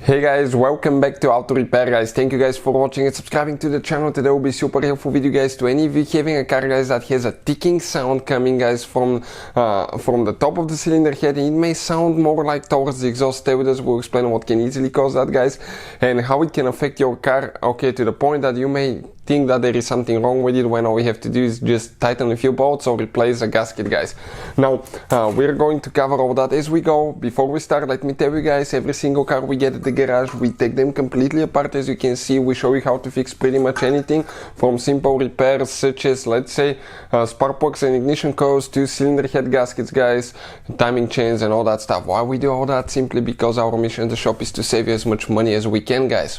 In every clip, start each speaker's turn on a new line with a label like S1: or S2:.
S1: Hey guys, welcome back to Auto Repair guys. Thank you guys for watching and subscribing to the channel. Today will be super helpful video guys to any of you having a car guys that has a ticking sound coming guys from the top of the cylinder head. It may sound more like towards the exhaust. Stay with us, we'll explain what can easily cause that guys and how it can affect your car, okay, to the point that you may think that there is something wrong with it when all we have to do is just tighten a few bolts or replace a gasket guys. Now we're going to cover all that as we go. Before we start, let me tell you guys, every single car we get at the garage, we take them completely apart. As you can see, we show you how to fix pretty much anything from simple repairs such as, let's say, spark plugs and ignition coils to cylinder head gaskets guys, timing chains and all that stuff. Why we do all that? Simply because our mission in the shop is to save you as much money as we can guys.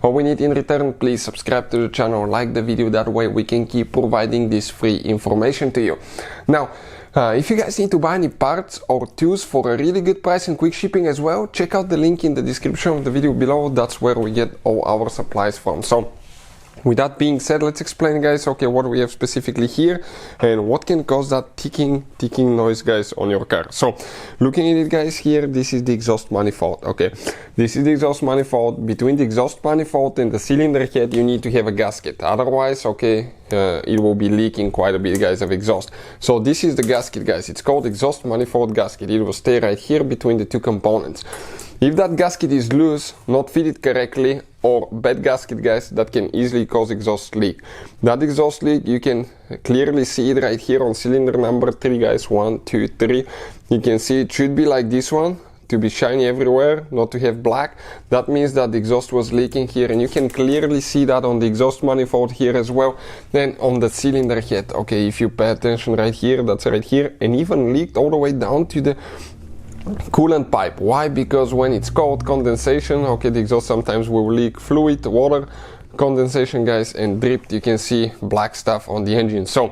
S1: All we need in return, please subscribe to the channel, like the video, that way we can keep providing this free information to you. Now if you guys need to buy any parts or tools for a really good price and quick shipping as well, check out the link in the description of the video below. That's where we get all our supplies from. So with that being said, let's explain guys, okay, what we have specifically here and what can cause that ticking noise guys on your car. So looking at it guys, here this is the exhaust manifold. Okay, this is the exhaust manifold. Between the exhaust manifold and the cylinder head you need to have a gasket, otherwise, okay, it will be leaking quite a bit guys of exhaust. So this is the gasket guys, it's called exhaust manifold gasket. It will stay right here between the two components. If that gasket is loose, not fitted correctly, or bad gasket guys, that can easily cause exhaust leak. That exhaust leak, you can clearly see it right here on cylinder number 3 guys, 1, 2, 3. You can see it should be like this one, to be shiny everywhere, not to have black. That means that the exhaust was leaking here, and you can clearly see that on the exhaust manifold here as well. Then on the cylinder head, okay, if you pay attention right here, that's right here, and even leaked all the way down to the coolant pipe. Why? Because when it's cold, condensation, okay, the exhaust sometimes will leak fluid, water, condensation guys, and dripped, you can see black stuff on the engine. So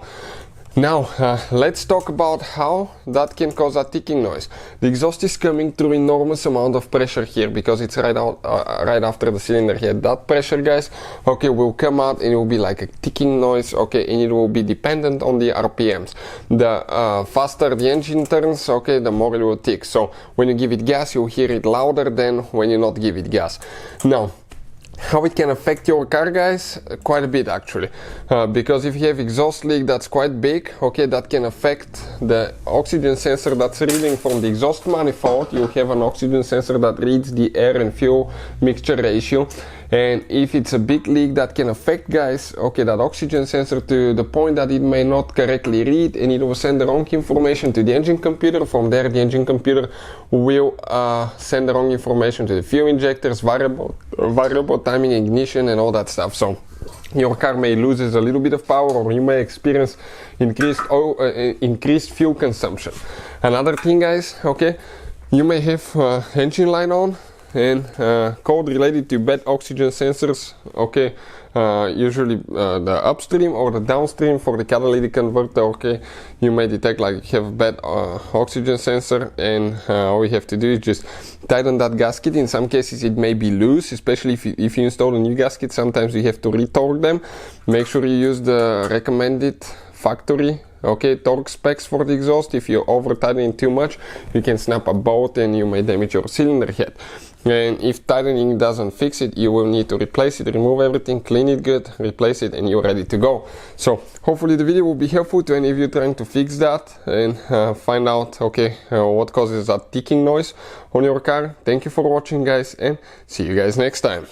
S1: now let's talk about how that can cause a ticking noise. The exhaust is coming through enormous amount of pressure here because it's right after the cylinder head. That pressure guys, okay, will come out and it will be like a ticking noise, okay, and it will be dependent on the RPMs. The faster the engine turns, okay, the more it will tick. So when you give it gas, you'll hear it louder than when you not give it gas. Now how it can affect your car guys? Quite a bit actually, because if you have exhaust leak that's quite big, okay, that can affect the oxygen sensor that's reading from the exhaust manifold. You have an oxygen sensor that reads the air and fuel mixture ratio, and if it's a big leak, that can affect guys, okay, that oxygen sensor to the point that it may not correctly read and it will send the wrong information to the engine computer. From there the engine computer will send the wrong information to the fuel injectors, variable timing, ignition and all that stuff. So your car may lose a little bit of power, or you may experience increased fuel consumption. Another thing guys, okay, you may have engine light on and code related to bad oxygen sensors, okay, usually the upstream or the downstream for the catalytic converter, okay, you may detect like you have a bad oxygen sensor, and all you have to do is just tighten that gasket. In some cases it may be loose, especially if you install a new gasket. Sometimes you have to retorque them. Make sure you use the recommended factory, okay, torque specs for the exhaust. If you over tighten it too much, you can snap a bolt and you may damage your cylinder head. And if tightening doesn't fix it, you will need to replace it, remove everything, clean it good, replace it, and you're ready to go. So hopefully the video will be helpful to any of you trying to fix that and find out, okay, what causes that ticking noise on your car. Thank you for watching guys, and see you guys next time.